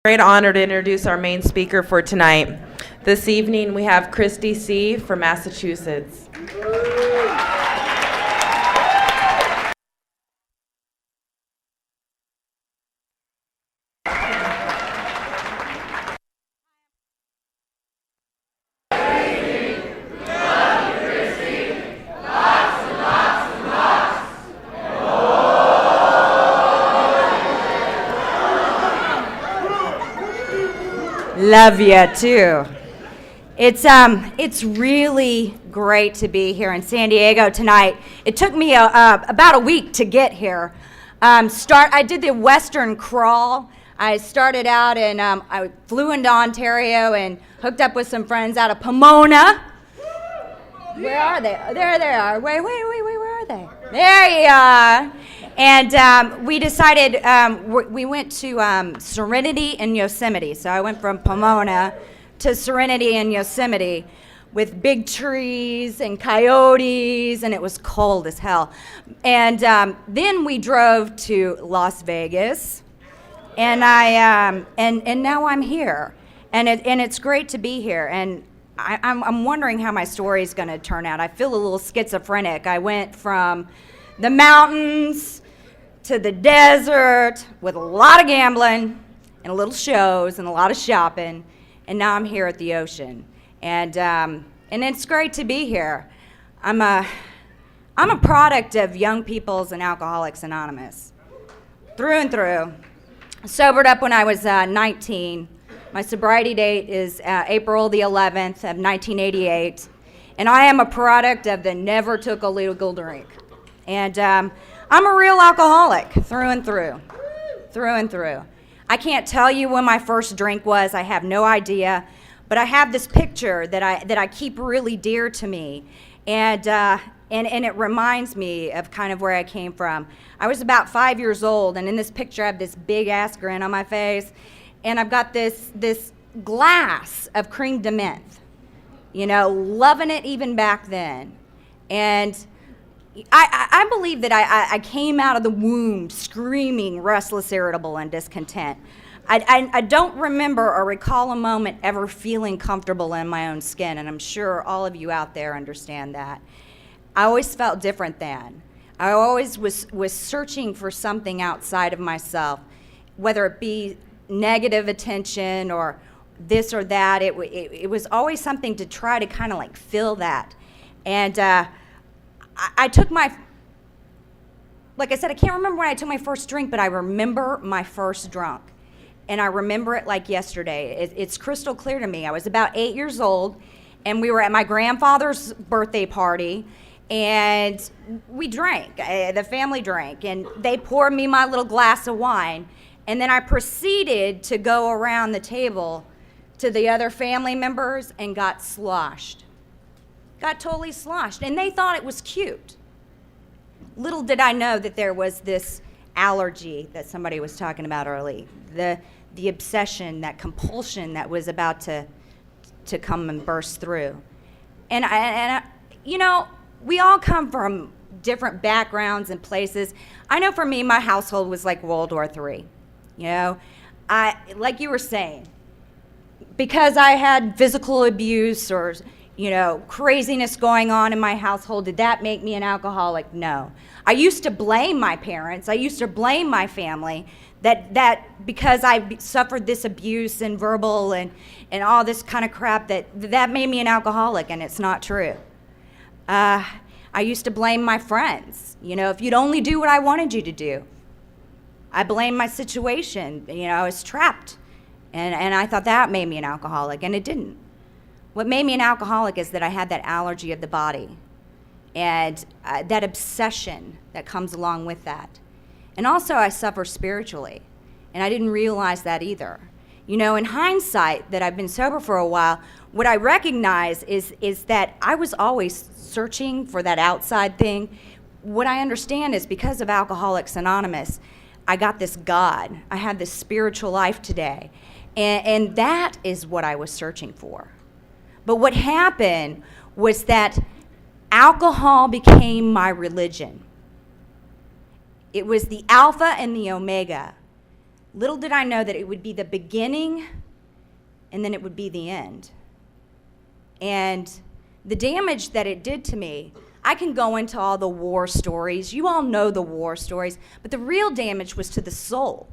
Great honor to introduce our main speaker for tonight. This evening we have Kristi C. from Massachusetts. Love you too. It's really great to be here in San Diego tonight. It took me about a week to get here. I did the Western crawl. I started out and I flew into Ontario and hooked up with some friends out of Pomona. Where are they? There they are. Wait, where are they? There you are. And we decided, we went to Serenity and Yosemite. So I went from Pomona to Serenity and Yosemite with big trees and coyotes, and it was cold as hell. And then we drove to Las Vegas, and and now I'm here. And it's great to be here. And I'm wondering how my story is going to turn out. I feel a little schizophrenic. I went from the mountains to the desert with a lot of gambling and a little shows and a lot of shopping, and now I'm here at the ocean. And it's great to be here. I'm a product of Young People's and Alcoholics Anonymous, through and through. I sobered up when I was 19. My sobriety date is April the 11th of 1988, and I am a product of the never took a legal drink. And I'm a real alcoholic through and through. I can't tell you when my first drink was. I have no idea, but I have this picture that I keep really dear to me, and it reminds me of kind of where I came from. I was about 5 years old, and in this picture I have this big ass grin on my face, and I've got this glass of cream de menthe, loving it even back then. And I believe that I came out of the womb screaming, restless, irritable, and discontent. I don't remember or recall a moment ever feeling comfortable in my own skin, and I'm sure all of you out there understand that. I always felt different than. I always was searching for something outside of myself, whether it be negative attention or this or that. It was always something to try to kind of like fill that. And I took like I said, I can't remember when I took my first drink, but I remember my first drunk. And I remember it like yesterday. It's crystal clear to me. I was about 8 years old, and we were at my grandfather's birthday party, and we drank. The family drank, and they poured me my little glass of wine. And then I proceeded to go around the table to the other family members and got sloshed. Got totally sloshed. And they thought it was cute. Little did I know that there was this allergy that somebody was talking about early. The obsession, that compulsion that was about to come and burst through. And we all come from different backgrounds and places. I know for me, my household was like World War III. Like you were saying, because I had physical abuse or, craziness going on in my household, did that make me an alcoholic? No. I used to blame my parents. I used to blame my family that because I suffered this abuse and verbal and all this kind of crap that made me an alcoholic, and it's not true. I used to blame my friends. If you'd only do what I wanted you to do. I blamed my situation. I was trapped. And I thought that made me an alcoholic, and it didn't. What made me an alcoholic is that I had that allergy of the body and that obsession that comes along with that. And also I suffer spiritually, and I didn't realize that either. In hindsight, that I've been sober for a while, what I recognize is that I was always searching for that outside thing. What I understand is because of Alcoholics Anonymous, I got this God. I have this spiritual life today. And that is what I was searching for. But what happened was that alcohol became my religion. It was the alpha and the omega Little did I know that it would be the beginning and then it would be the end. And the damage that it did to me, I can go into all the war stories. You all know the war stories, but the real damage was to the soul.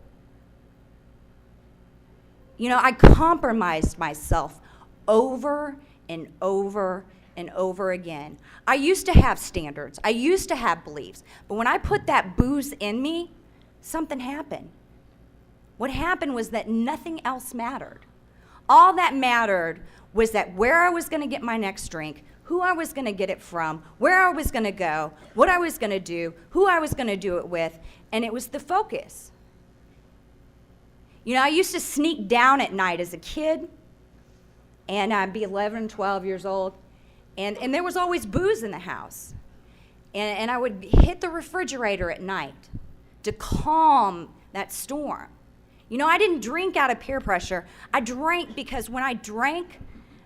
You know, I compromised myself over and over and over again. I used to have standards. I used to have beliefs. But when I put that booze in me, something happened. What happened was that nothing else mattered. All that mattered was that where I was going to get my next drink, who I was going to get it from, where I was going to go, what I was going to do, who I was going to do it with, and it was the focus. You know, I used to sneak down at night as a kid, and I'd be 11, 12 years old, and there was always booze in the house. And I would hit the refrigerator at night to calm that storm. You know, I didn't drink out of peer pressure. I drank because when I drank,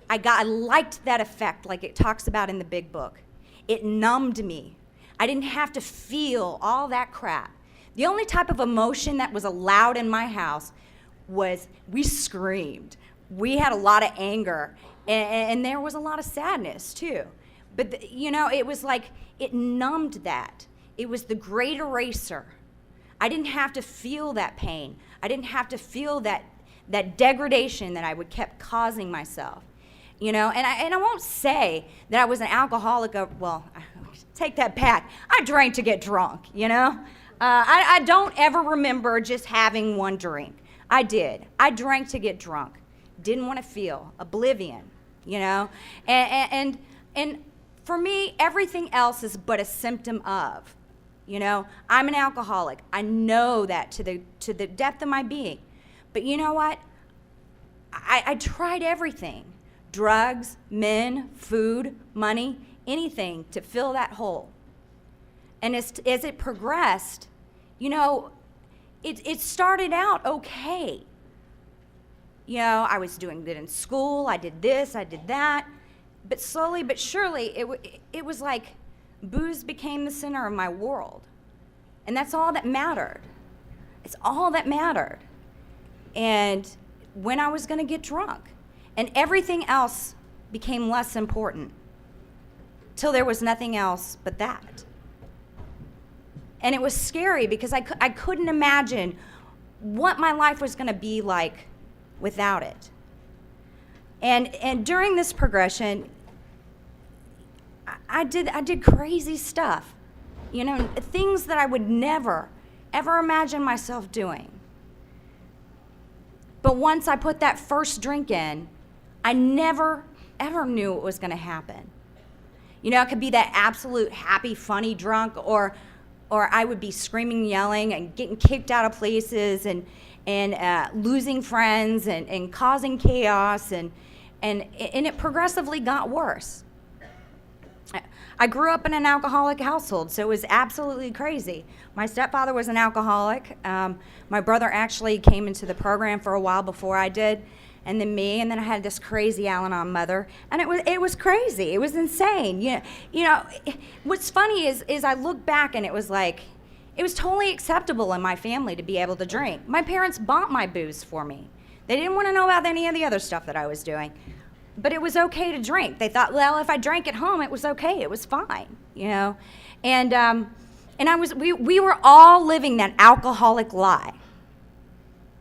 I liked that effect, like it talks about in the big book. It numbed me. I didn't have to feel all that crap. The only type of emotion that was allowed in my house was we screamed. We had a lot of anger, and there was a lot of sadness too. But, you know, it was like it numbed that. It was the great eraser. I didn't have to feel that pain. I didn't have to feel that degradation that I would kept causing myself. You know, and I won't say that I was an alcoholic. Well, take that back. I drank to get drunk, you know. I don't ever remember just having one drink. I did. I drank to get drunk. Didn't want to feel. Oblivion, you know. And for me, everything else is but a symptom of. You know, I'm an alcoholic. I know that to the depth of my being. But you know what? I tried everything. Drugs, men, food, money, anything to fill that hole. And as it progressed, you know, it started out okay. You know, I was doing good in school. I did this, I did that. But slowly but surely, it was like booze became the center of my world. And that's all that mattered. It's all that mattered. And when I was going to get drunk. And everything else became less important till there was nothing else but that. And it was scary because I couldn't imagine what my life was going to be like without it. And during this progression, I did crazy stuff, you know, things that I would never, ever imagine myself doing. But once I put that first drink in, I never, ever knew what was going to happen. You know, it could be that absolute happy, funny drunk, or I would be screaming, yelling, and getting kicked out of places, and losing friends, and causing chaos, and it progressively got worse. I grew up in an alcoholic household, so it was absolutely crazy. My stepfather was an alcoholic. My brother actually came into the program for a while before I did, and then me, and then I had this crazy Al-Anon mother, and it was crazy. It was insane. You know, what's funny is I look back, and it was like, it was totally acceptable in my family to be able to drink. My parents bought my booze for me. They didn't want to know about any of the other stuff that I was doing. But it was okay to drink. They thought, well, if I drank at home, it was okay. It was fine, you know. And we were all living that alcoholic lie.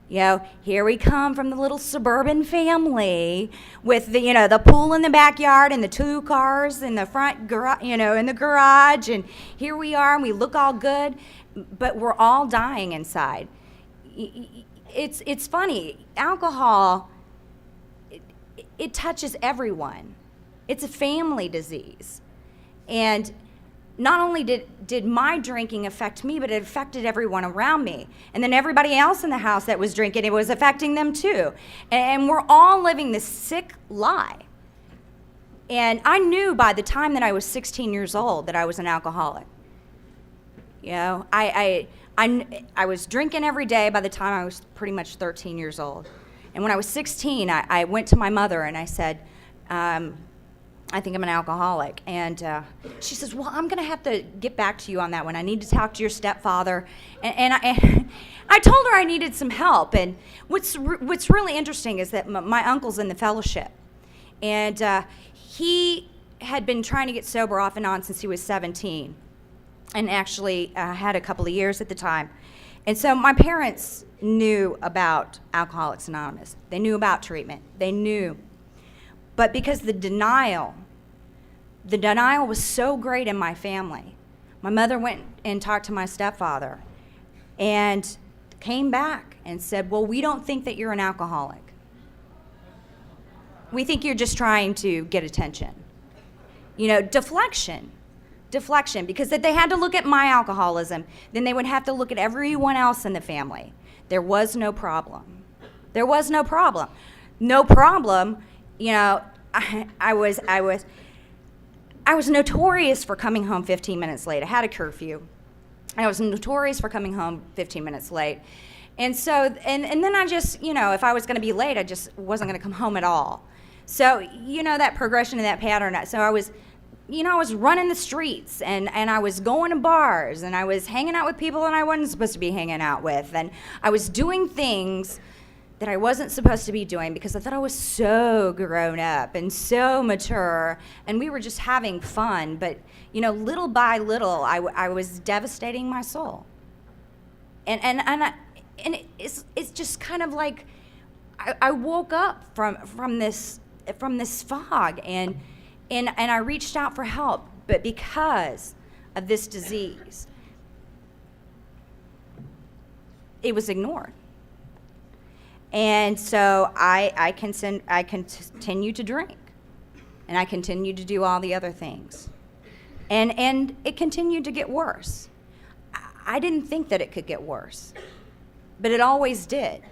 You know, here we come from the little suburban family with the pool in the backyard and the 2 cars in the front, in the garage, and here we are, and we look all good, but we're all dying inside. It's funny. Alcohol, it touches everyone. It's a family disease. And not only did my drinking affect me, but it affected everyone around me. And then everybody else in the house that was drinking, it was affecting them too. And we're all living this sick lie. And I knew by the time that I was 16 years old that I was an alcoholic. You know, I was drinking every day by the time I was pretty much 13 years old. And when I was 16, I went to my mother and I said, I think I'm an alcoholic. And she says, well, I'm going to have to get back to you on that one. I need to talk to your stepfather. And I told her I needed some help. And what's really interesting is that my uncle's in the fellowship. And he had been trying to get sober off and on since he was 17. And actually had a couple of years at the time. And so my parents knew about Alcoholics Anonymous. They knew about treatment. They knew. But because the denial was so great in my family, my mother went and talked to my stepfather and came back and said, well, we don't think that you're an alcoholic. We think you're just trying to get attention. You know, deflection, because if they had to look at my alcoholism, then they would have to look at everyone else in the family. There was no problem. There was no problem. No problem, you know, I was notorious for coming home 15 minutes late. I had a curfew. I was notorious for coming home 15 minutes late. And so, and then I just, you know, if I was going to be late, I just wasn't going to come home at all. So, you know, that progression and that pattern. So I was, you know, I was running the streets and I was going to bars and I was hanging out with people that I wasn't supposed to be hanging out with. And I was doing things that I wasn't supposed to be doing because I thought I was so grown up and so mature and we were just having fun. But, you know, little by little, I was devastating my soul. And it's just kind of like I woke up from this fog and I reached out for help, but because of this disease, it was ignored. And so I continued to drink, and I continued to do all the other things. And it continued to get worse. I didn't think that it could get worse, but it always did.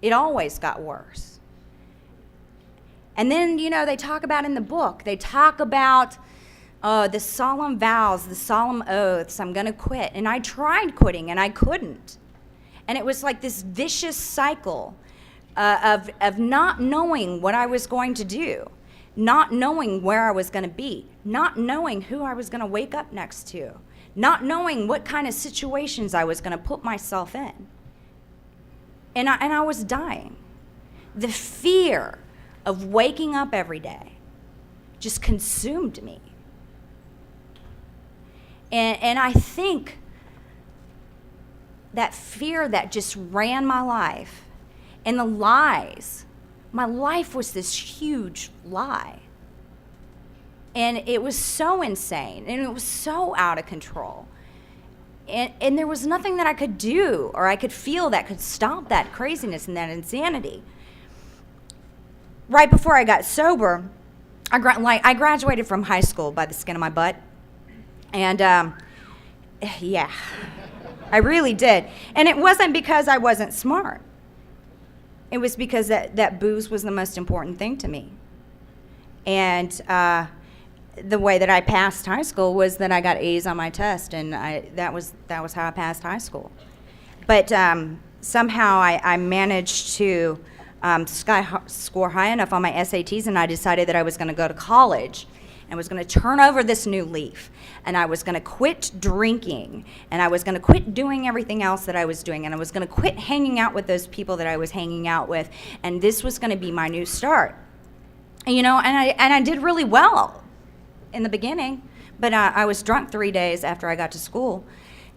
It always got worse. And then, you know, they talk about in the book, they talk about the solemn vows, the solemn oaths, I'm going to quit. And I tried quitting, and I couldn't. And it was like this vicious cycle of not knowing what I was going to do, not knowing where I was going to be, not knowing who I was going to wake up next to, not knowing what kind of situations I was going to put myself in. And I was dying. The fear of waking up every day just consumed me. And I think that fear that just ran my life and the lies, my life was this huge lie. And it was so insane and it was so out of control. And there was nothing that I could do or I could feel that could stop that craziness and that insanity. Right before I got sober, I graduated from high school by the skin of my butt. And yeah, I really did. And it wasn't because I wasn't smart. It was because that booze was the most important thing to me. And the way that I passed high school was that I got A's on my test, and that was how I passed high school. But somehow I managed to score high enough on my SATs, and I decided that I was going to go to college and was going to turn over this new leaf, and I was going to quit drinking, and I was going to quit doing everything else that I was doing, and I was going to quit hanging out with those people that I was hanging out with, and this was going to be my new start. And, you know, and I did really well in the beginning, but I was drunk 3 days after I got to school,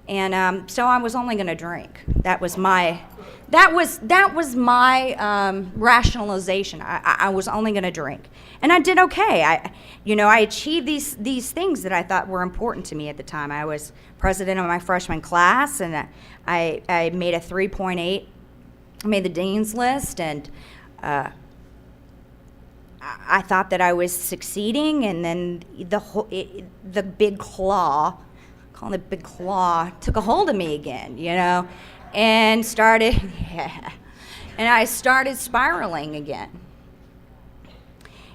and so I was only going to drink. That was my rationalization. I was only going to drink, and I did okay. I achieved these things that I thought were important to me at the time. I was president of my freshman class, and I made a 3.8. I made the dean's list, and I thought that I was succeeding, and then the big claw, calling it big claw, took a hold of me again, you know, and I started spiraling again.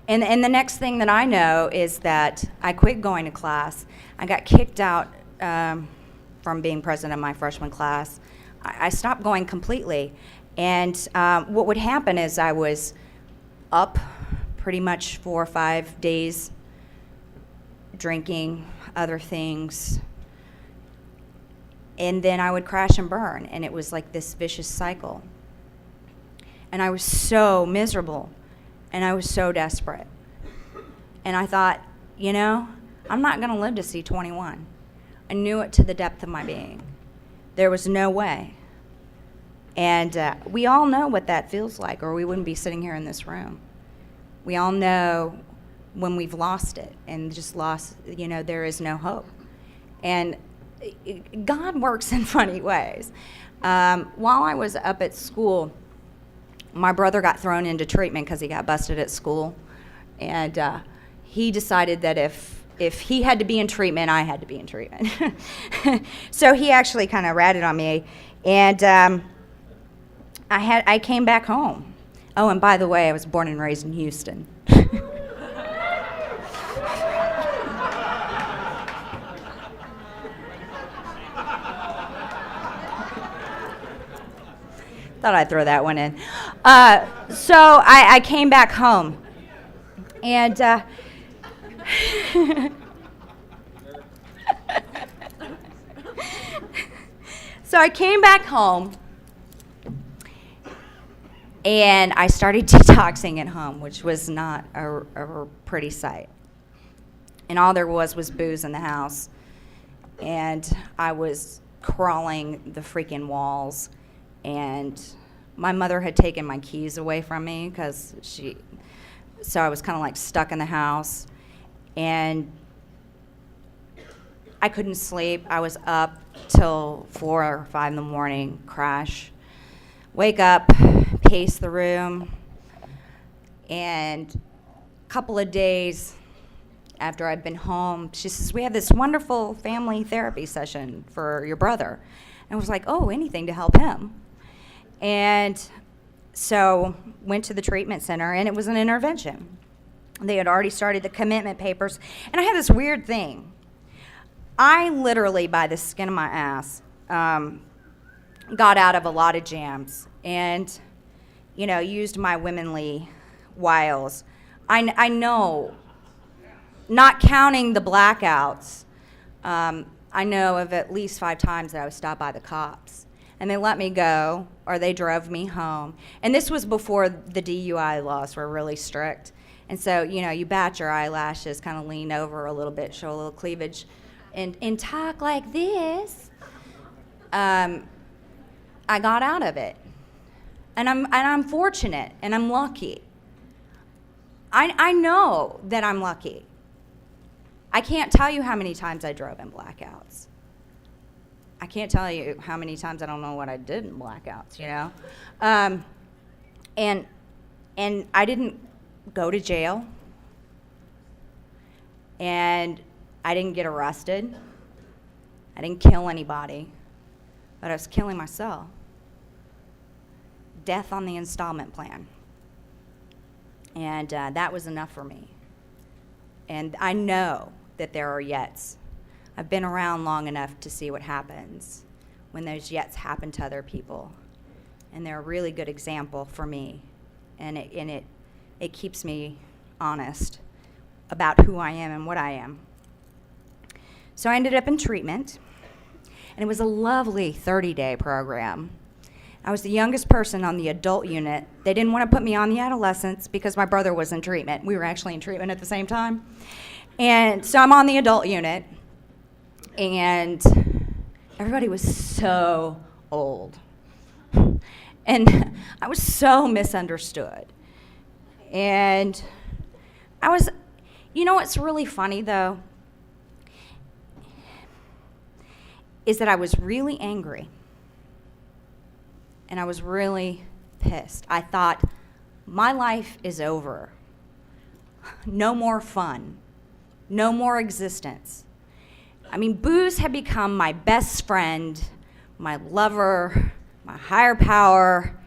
And the next thing that I know is that I quit going to class. I got kicked out from being president of my freshman class. I stopped going completely. And what would happen is I was up pretty much 4 or 5 days drinking, other things. And then I would crash and burn, and it was like this vicious cycle. And I was so miserable, and I was so desperate. And I thought, I'm not going to live to see 21. I knew it to the depth of my being. There was no way. And we all know what that feels like, or we wouldn't be sitting here in this room. We all know when we've lost it and just lost, there is no hope. And God works in funny ways. While I was up at school, my brother got thrown into treatment because he got busted at school. And he decided that if he had to be in treatment, I had to be in treatment. So he actually kind of ratted on me. And I came back home. Oh, and by the way, I was born and raised in Houston. Thought I'd throw that one in. So I came back home. And so I came back home, and I started detoxing at home, which was not a pretty sight. And all there was booze in the house. And I was crawling the freaking walls. And my mother had taken my keys away from me so I was kind of like stuck in the house. And I couldn't sleep. I was up till 4 or 5 in the morning, crash, wake up, pace the room. And a couple of days after I'd been home, she says, we have this wonderful family therapy session for your brother. And I was like, oh, anything to help him. And so went to the treatment center, and it was an intervention. They had already started the commitment papers. And I had this weird thing. I literally, by the skin of my ass, got out of a lot of jams and, used my womanly wiles. I know, not counting the blackouts, I know of at least 5 times that I was stopped by the cops. And they let me go, or they drove me home. And this was before the DUI laws were really strict. And so, you bat your eyelashes, kind of lean over a little bit, show a little cleavage, and talk like this. I got out of it. And I'm fortunate, and I'm lucky. I know that I'm lucky. I can't tell you how many times I drove in blackouts. I can't tell you how many times I don't know what I did in blackouts, And I didn't go to jail. And I didn't get arrested. I didn't kill anybody. But I was killing myself. Death on the installment plan. And that was enough for me. And I know that there are yets. I've been around long enough to see what happens when those yets happen to other people. And they're a really good example for me. And it keeps me honest about who I am and what I am. So I ended up in treatment. And it was a lovely 30-day program. I was the youngest person on the adult unit. They didn't want to put me on the adolescents because my brother was in treatment. We were actually in treatment at the same time. And so I'm on the adult unit. And everybody was so old. And I was so misunderstood. And I was, what's really funny though, is that I was really angry. And I was really pissed. I thought, my life is over. No more fun. No more existence. Booze had become my best friend, my lover, my higher power.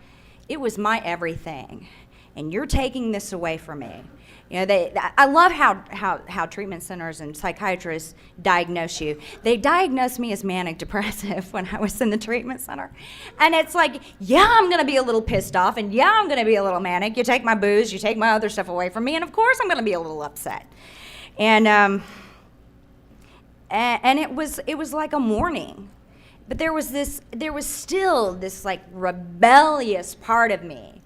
It was my everything. and you're taking this away from me. You know, I love how treatment centers and psychiatrists diagnose you. They diagnosed me as manic depressive when I was in the treatment center. And it's like, yeah, I'm going to be a little pissed off, and yeah, I'm going to be a little manic. You take my booze, you take my other stuff away from me, and of course I'm going to be a little upset. And it was like a morning. But there was still this like rebellious part of me.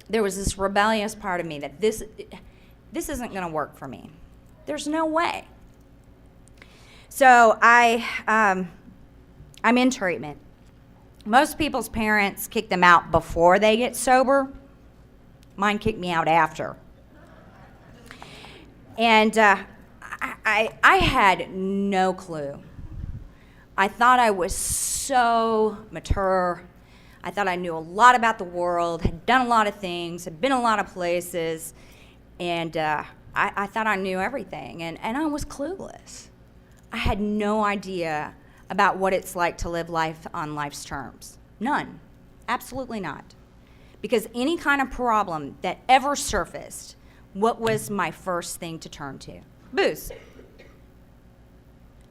There was this rebellious part of me that this isn't going to work for me. There's no way. So I'm in treatment. Most people's parents kick them out before they get sober. Mine kicked me out after. And I had no clue. I thought I was so mature. I thought I knew a lot about the world, had done a lot of things, had been a lot of places, and I thought I knew everything, and I was clueless. I had no idea about what it's like to live life on life's terms. None. Absolutely not. Because any kind of problem that ever surfaced, what was my first thing to turn to? Booze.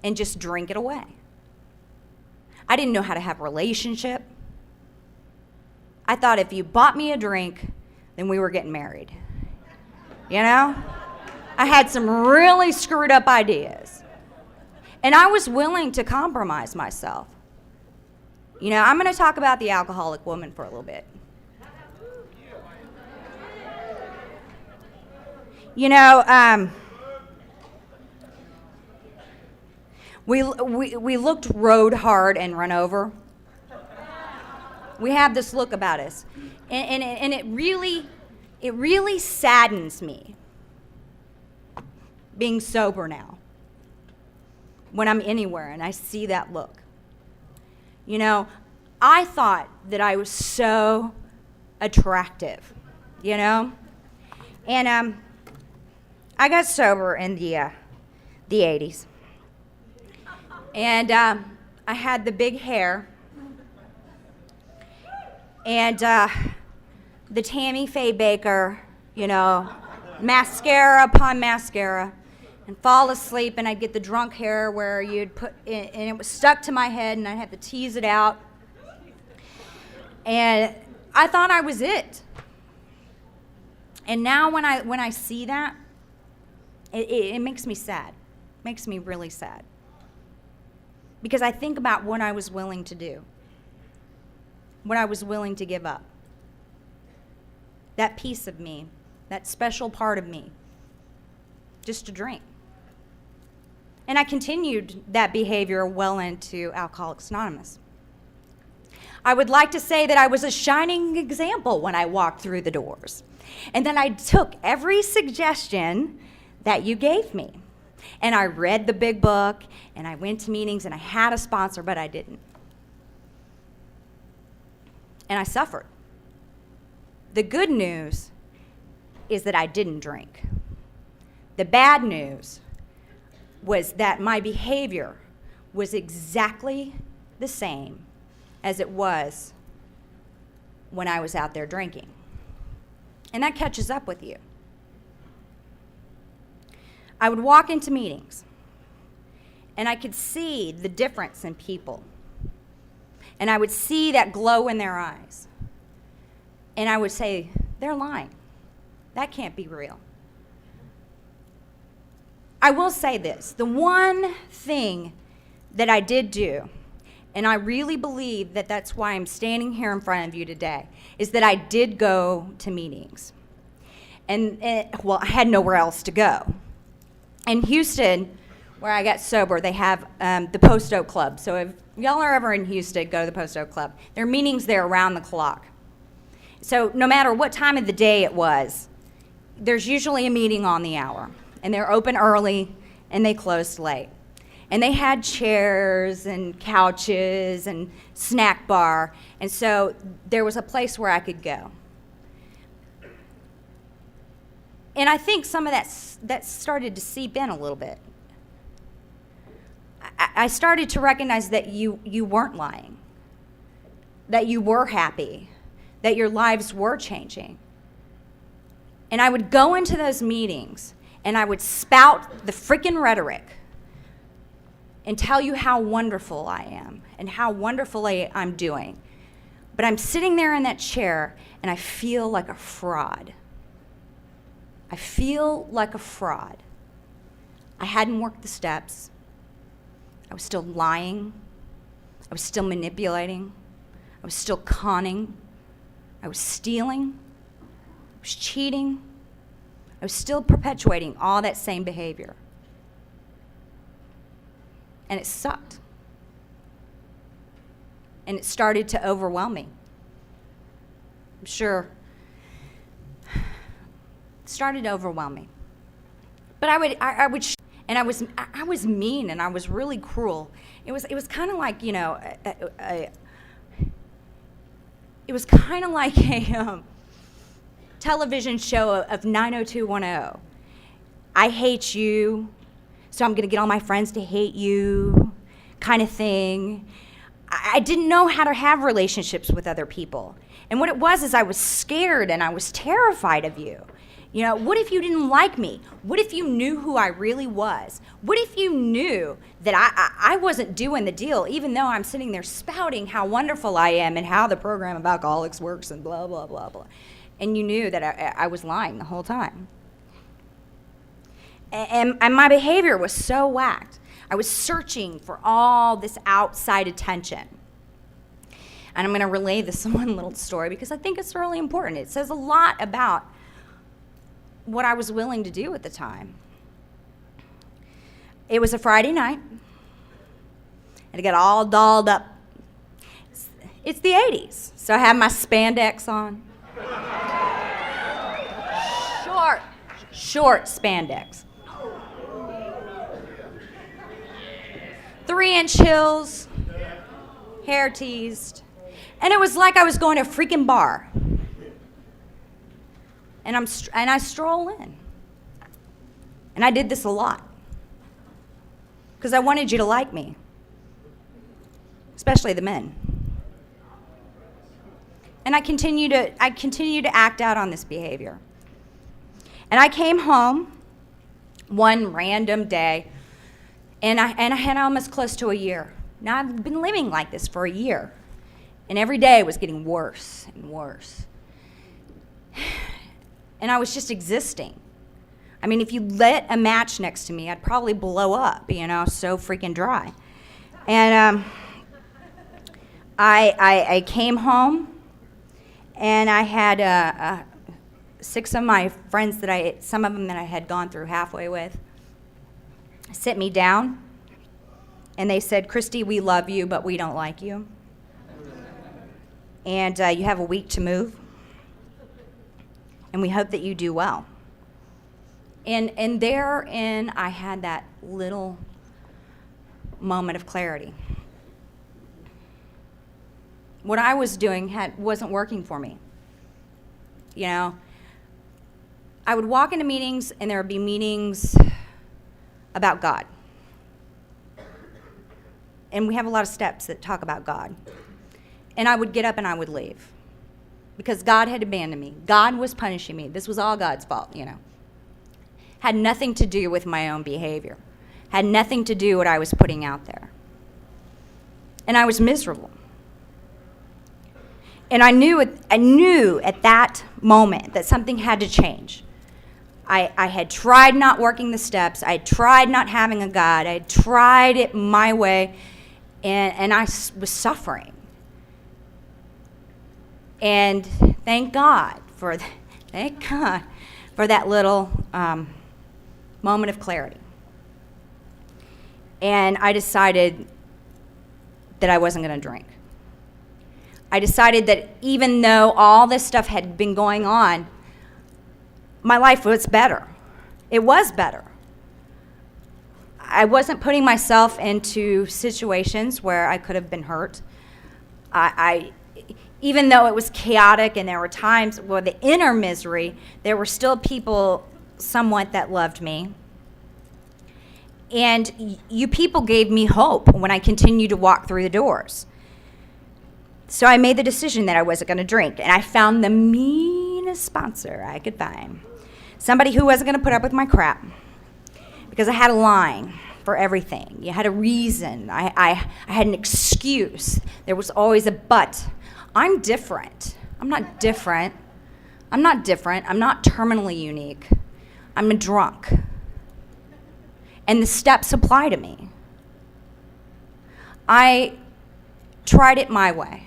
And just drink it away. I didn't know how to have a relationship. I thought if you bought me a drink, then we were getting married. You know? I had some really screwed up ideas. And I was willing to compromise myself. You know, I'm going to talk about the alcoholic woman for a little bit. You know, we looked rode hard and run over. We have this look about us, and it really saddens me being sober now when I'm anywhere and I see that look. You know, I thought that I was so attractive, you know, and I got sober in the 80s, and I had the big hair. And the Tammy Faye Baker, you know, mascara upon mascara, and fall asleep, and I'd get the drunk hair where you'd put in, and it was stuck to my head, and I'd have to tease it out. And I thought I was it. And now when I see that, it makes me sad. Makes me really sad. Because I think about what I was willing to do. What I was willing to give up. That piece of me, that special part of me, just to drink. And I continued that behavior well into Alcoholics Anonymous. I would like to say that I was a shining example when I walked through the doors. And then I took every suggestion that you gave me. And I read the big book, and I went to meetings, and I had a sponsor, but I didn't. And I suffered. The good news is that I didn't drink. The bad news was that my behavior was exactly the same as it was when I was out there drinking. And that catches up with you. I would walk into meetings, and I could see the difference in people. And I would see that glow in their eyes. And I would say, they're lying. That can't be real. I will say this. The one thing that I did do, and I really believe that that's why I'm standing here in front of you today, is that I did go to meetings. And well, I had nowhere else to go. In Houston, where I got sober, they have the Post Oak Club. So if y'all are ever in Houston, go to the Post Oak Club. There are meetings there around the clock. So no matter what time of the day it was, there's usually a meeting on the hour. And they're open early, and they closed late. And they had chairs and couches and snack bar. And so there was a place where I could go. And I think some of that started to seep in a little bit. I started to recognize that you weren't lying, that you were happy, that your lives were changing. And I would go into those meetings and I would spout the freaking rhetoric and tell you how wonderful I am and how wonderfully I'm doing. But I'm sitting there in that chair and I feel like a fraud. I feel like a fraud. I hadn't worked the steps. I was still lying. I was still manipulating. I was still conning. I was stealing. I was cheating. I was still perpetuating all that same behavior. And it sucked. And it started to overwhelm me. I'm sure it started to overwhelm me. But I would and I was mean and I was really cruel. It was kind of like, it was kind of like a television show of 90210. I hate you, so I'm going to get all my friends to hate you, kind of thing. I didn't know how to have relationships with other people. And what it was is I was scared and I was terrified of you. What if you didn't like me? What if you knew who I really was? What if you knew that I wasn't doing the deal, even though I'm sitting there spouting how wonderful I am and how the program of alcoholics works and blah, blah, blah, blah. And you knew that I was lying the whole time. And my behavior was so whacked. I was searching for all this outside attention. And I'm going to relay this one little story because I think it's really important. It says a lot about what I was willing to do at the time. It was a Friday night, and I got all dolled up. It's the 80s, so I had my spandex on. Short spandex. 3-inch heels, hair teased, and it was like I was going to a freaking bar. And I stroll in. And I did this a lot. Because I wanted you to like me. Especially the men. And I continue to act out on this behavior. And I came home one random day, and I had almost close to a year. Now I've been living like this for a year. And every day was getting worse and worse. And I was just existing. I mean, if you lit a match next to me, I'd probably blow up, so freaking dry. And I came home, and I had 6 of my friends some of them that I had gone through halfway with, sit me down, and they said, "Kristi, we love you, but we don't like you. And you have a week to move. And we hope that you do well." And therein, I had that little moment of clarity. What I was doing wasn't working for me. I would walk into meetings, and there would be meetings about God. And we have a lot of steps that talk about God. And I would get up and I would leave. Because God had abandoned me. God was punishing me. This was all God's fault, Had nothing to do with my own behavior. Had nothing to do with what I was putting out there. And I was miserable. And I knew at that moment that something had to change. I had tried not working the steps. I had tried not having a God. I had tried it my way, and I was suffering. And thank God for that little moment of clarity. And I decided that I wasn't going to drink. I decided that even though all this stuff had been going on, my life was better. It was better. I wasn't putting myself into situations where I could have been hurt. Even though it was chaotic and there were times where the inner misery, there were still people somewhat that loved me. And you people gave me hope when I continued to walk through the doors. So I made the decision that I wasn't going to drink, and I found the meanest sponsor I could find. Somebody who wasn't going to put up with my crap, because I had a line for everything. You had a reason. I had an excuse. There was always a but. I'm different. I'm not different. I'm not terminally unique. I'm a drunk. And the steps apply to me. I tried it my way.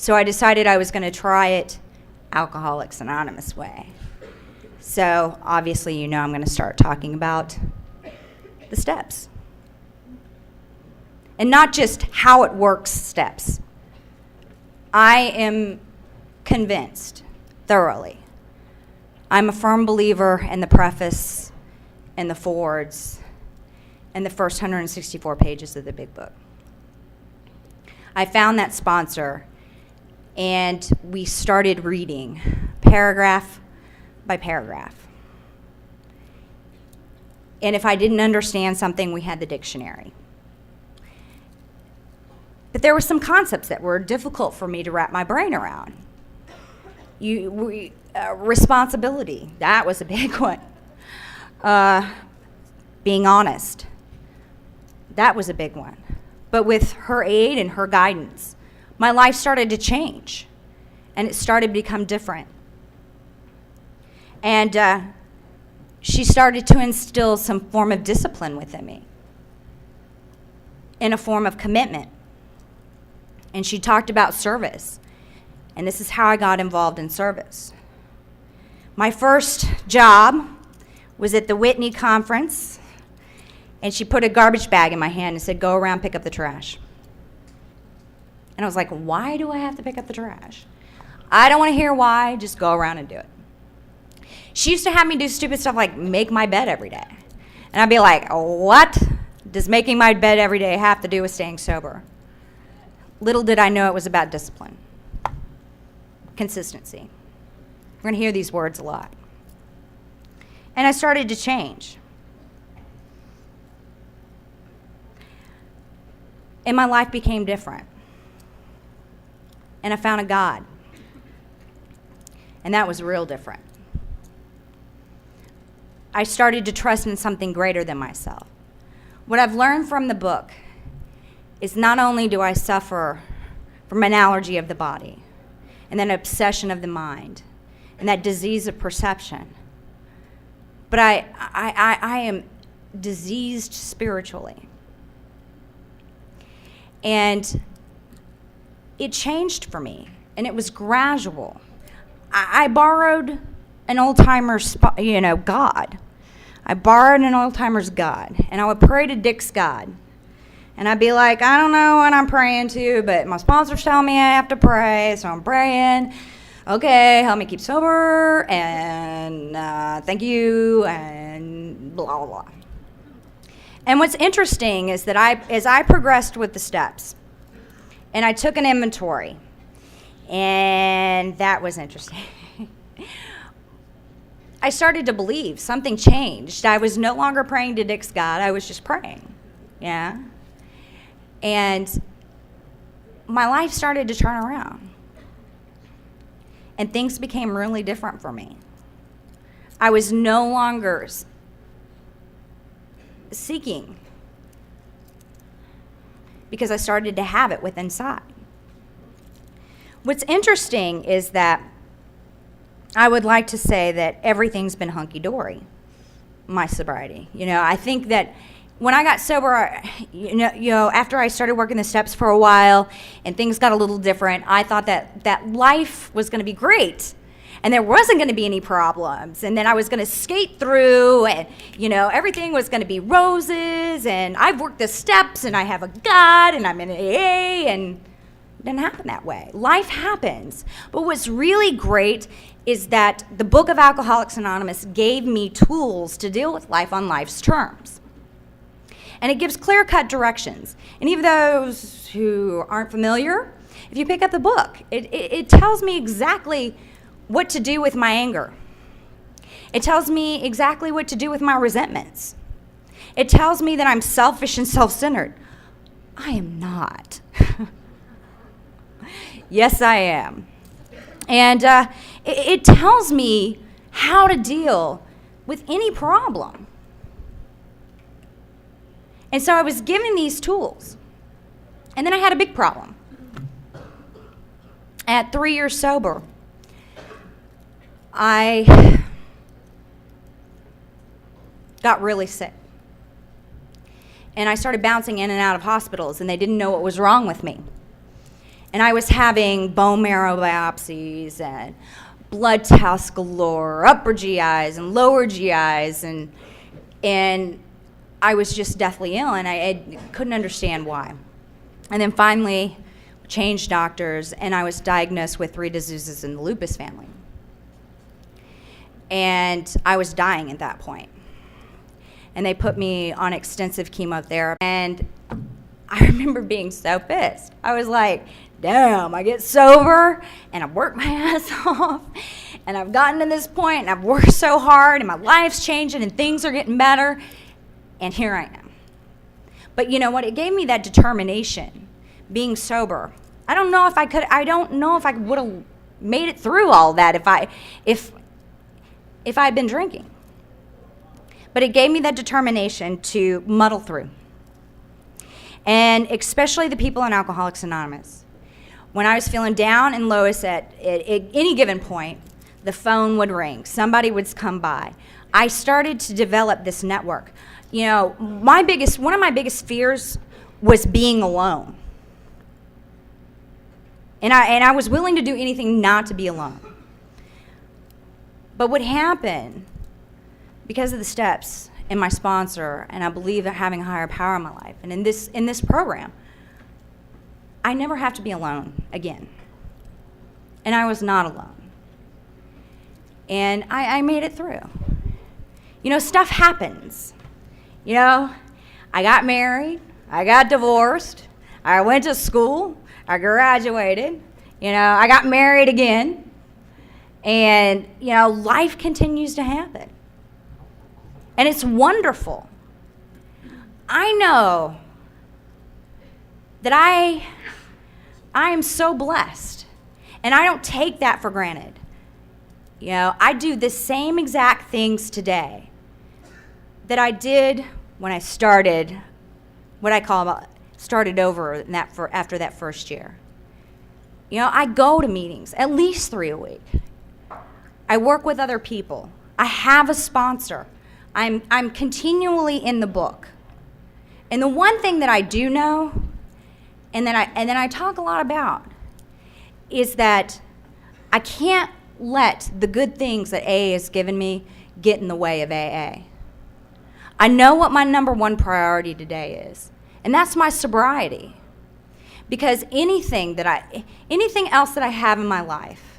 So I decided I was going to try it Alcoholics Anonymous way. So obviously, I'm going to start talking about the steps. And not just how it works steps. I am convinced, thoroughly. I'm a firm believer in the preface and the forwards and the first 164 pages of the big book. I found that sponsor, and we started reading paragraph by paragraph. And if I didn't understand something, we had the dictionary. But there were some concepts that were difficult for me to wrap my brain around. Responsibility, that was a big one. Being honest, that was a big one. But with her aid and her guidance, my life started to change, and it started to become different. And she started to instill some form of discipline within me, in a form of commitment. And she talked about service, and this is how I got involved in service. My first job was at the Whitney conference, and she put a garbage bag in my hand and said, "Go around, pick up the trash." And I was like, why do I have to pick up the trash? I don't want to hear why, just go around and do it. She used to have me do stupid stuff like make my bed every day. And I'd be like, what does making my bed every day have to do with staying sober? Little did I know it was about discipline, consistency. We're going to hear these words a lot. And I started to change. And my life became different. And I found a God. And that was real different. I started to trust in something greater than myself. What I've learned from the book is not only do I suffer from an allergy of the body and then obsession of the mind and that disease of perception, but I am diseased spiritually. And it changed for me, and it was gradual. I borrowed an old-timer's, God. I borrowed an old-timer's God, and I would pray to Dick's God. And I'd be like, I don't know what I'm praying to, but my sponsors tell me I have to pray, so I'm praying. Okay, help me keep sober, and thank you, and blah, blah, blah. And what's interesting is that as I progressed with the steps, and I took an inventory, and that was interesting. I started to believe something changed. I was no longer praying to Dick's God. I was just praying, yeah? And my life started to turn around. And things became really different for me. I was no longer seeking because I started to have it within inside. What's interesting is that I would like to say that everything's been hunky-dory, my sobriety. I think that when I got sober, after I started working the steps for a while and things got a little different, I thought that life was going to be great and there wasn't going to be any problems. And then I was going to skate through and, everything was going to be roses, and I've worked the steps and I have a God and I'm in AA, and it didn't happen that way. Life happens. But what's really great is that the book of Alcoholics Anonymous gave me tools to deal with life on life's terms. And it gives clear-cut directions. And even those who aren't familiar, if you pick up the book, it tells me exactly what to do with my anger. It tells me exactly what to do with my resentments. It tells me that I'm selfish and self-centered. I am not. Yes, I am. And it tells me how to deal with any problem. And so I was given these tools. And then I had a big problem. At 3 years sober, I got really sick. And I started bouncing in and out of hospitals, and they didn't know what was wrong with me. And I was having bone marrow biopsies and blood tests galore, upper GIs and lower GIs, and I was just deathly ill, and I couldn't understand why. And then finally, changed doctors, and I was diagnosed with 3 diseases in the lupus family. And I was dying at that point. And they put me on extensive chemotherapy, and I remember being so pissed. I was like, damn, I get sober, and I've worked my ass off, and I've gotten to this point, and I've worked so hard, and my life's changing, and things are getting better, and here I am. But you know what? It gave me that determination, being sober. I don't know if I would have made it through all that if I'd been drinking. But it gave me that determination to muddle through. And especially the people in Alcoholics Anonymous. When I was feeling down and lowest at any given point, the phone would ring. Somebody would come by. I started to develop this network. You know, one of my biggest fears was being alone. And I was willing to do anything not to be alone. But what happened, because of the steps and my sponsor, and I believe that having a higher power in my life, and in this program, I never have to be alone again. And I was not alone. And I made it through. You know, stuff happens. You know, I got married, I got divorced, I went to school, I graduated, you know, I got married again, and, you know, life continues to happen. And it's wonderful. I know that I am so blessed, and I don't take that for granted. You know, I do the same exact things today that I did when I started, started over after that first year. You know, I go to meetings at least 3 a week. I work with other people. I have a sponsor. I'm continually in the book. And the one thing that I do know, and then I talk a lot about, is that I can't let the good things that AA has given me get in the way of AA. I know what my number one priority today is, and that's my sobriety. Because anything else that I have in my life,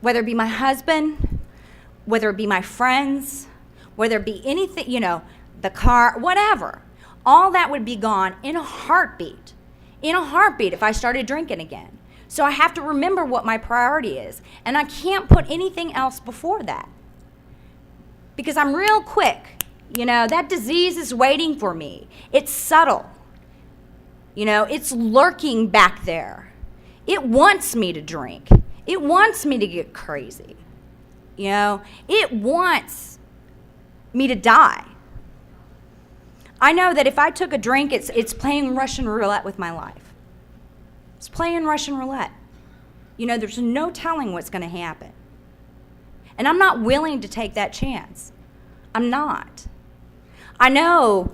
whether it be my husband, whether it be my friends, whether it be anything, you know, the car, whatever, all that would be gone in a heartbeat if I started drinking again. So I have to remember what my priority is, and I can't put anything else before that. Because I'm real quick. You know, that disease is waiting for me. It's subtle. You know, it's lurking back there. It wants me to drink. It wants me to get crazy. You know, it wants me to die. I know that if I took a drink, it's playing Russian roulette with my life. It's playing Russian roulette. You know, there's no telling what's going to happen. And I'm not willing to take that chance. I'm not. I know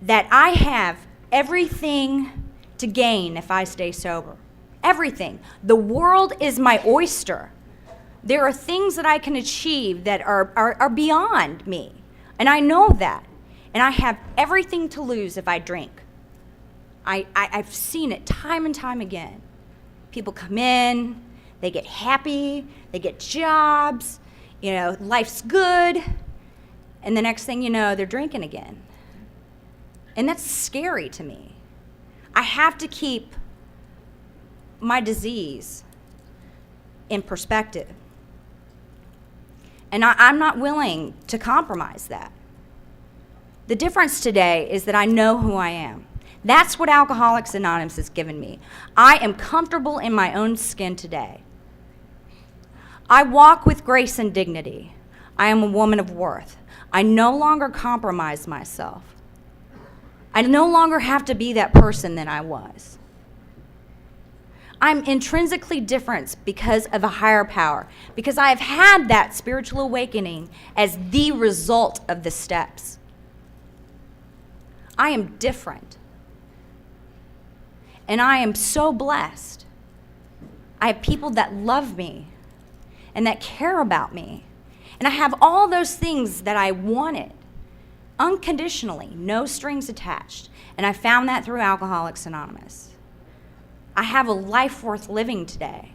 that I have everything to gain if I stay sober. Everything. The world is my oyster. There are things that I can achieve that are beyond me. And I know that. And I have everything to lose if I drink. I've seen it time and time again. People come in, they get happy, they get jobs, you know, life's good. And the next thing you know, they're drinking again. And that's scary to me. I have to keep my disease in perspective. And I'm not willing to compromise that. The difference today is that I know who I am. That's what Alcoholics Anonymous has given me. I am comfortable in my own skin today. I walk with grace and dignity. I am a woman of worth. I no longer compromise myself. I no longer have to be that person that I was. I'm intrinsically different because of a higher power, because I have had that spiritual awakening as the result of the steps. I am different. And I am so blessed. I have people that love me and that care about me. And I have all those things that I wanted, unconditionally, no strings attached. And I found that through Alcoholics Anonymous. I have a life worth living today.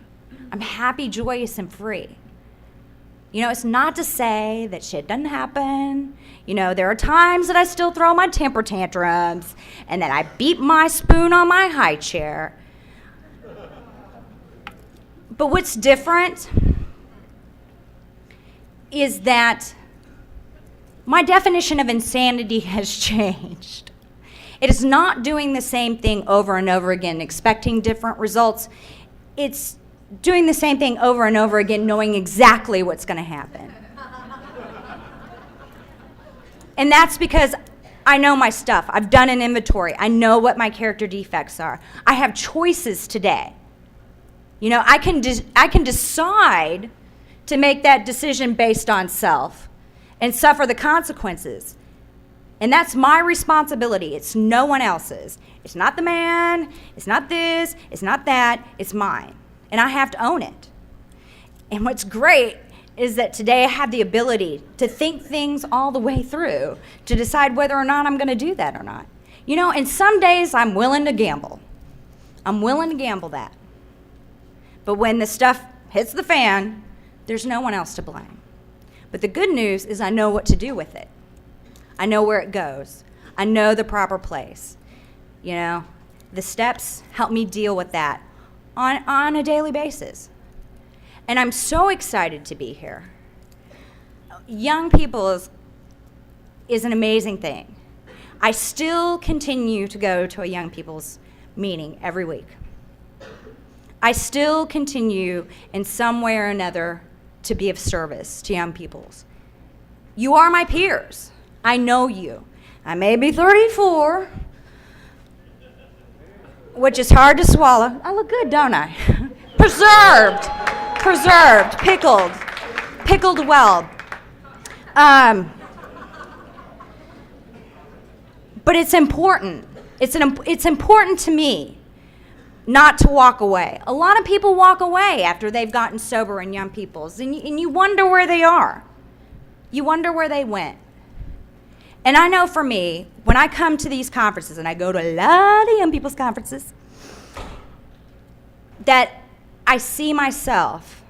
I'm happy, joyous, and free. You know, it's not to say that shit doesn't happen. You know, there are times that I still throw my temper tantrums and that I beat my spoon on my high chair. But what's different is that my definition of insanity has changed. It is not doing the same thing over and over again, expecting different results. It's doing the same thing over and over again, knowing exactly what's going to happen. And that's because I know my stuff. I've done an inventory. I know what my character defects are. I have choices today. You know, I can decide to make that decision based on self and suffer the consequences. And that's my responsibility. It's no one else's. It's not the man, it's not this, it's not that, it's mine. And I have to own it. And what's great is that today I have the ability to think things all the way through, to decide whether or not I'm going to do that or not. You know, and some days I'm willing to gamble. I'm willing to gamble that. But when the stuff hits the fan, there's no one else to blame. But the good news is I know what to do with it. I know where it goes. I know the proper place. You know, the steps help me deal with that on a daily basis. And I'm so excited to be here. Young people is an amazing thing. I still continue to go to a young people's meeting every week. I still continue in some way or another to be of service to young peoples. You are my peers. I know you. I may be 34, which is hard to swallow. I look good, don't I? Preserved, pickled well. But it's important. It's important to me not to walk away. A lot of people walk away after they've gotten sober in young people's, and you wonder where they are. You wonder where they went. And I know for me, when I come to these conferences, and I go to a lot of young people's conferences, that I see myself.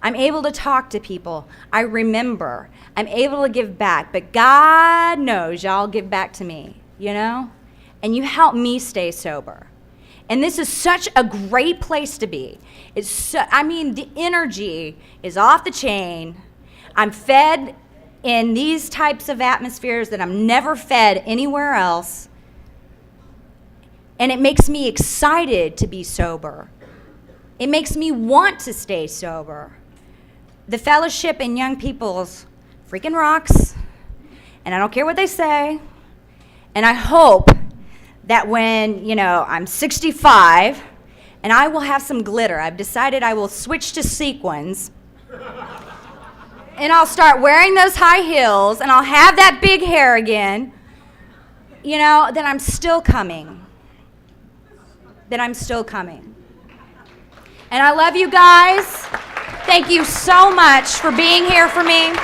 I'm able to talk to people. I remember. I'm able to give back. But God knows y'all give back to me, you know? And you help me stay sober. And this is such a great place to be. The energy is off the chain. I'm fed in these types of atmospheres that I'm never fed anywhere else. And it makes me excited to be sober. It makes me want to stay sober. The fellowship in young people's freaking rocks, and I don't care what they say. And I hope that when, I'm 65 and I will have some glitter, I've decided I will switch to sequins. And I'll start wearing those high heels, and I'll have that big hair again, then I'm still coming. And I love you guys. Thank you so much for being here for me.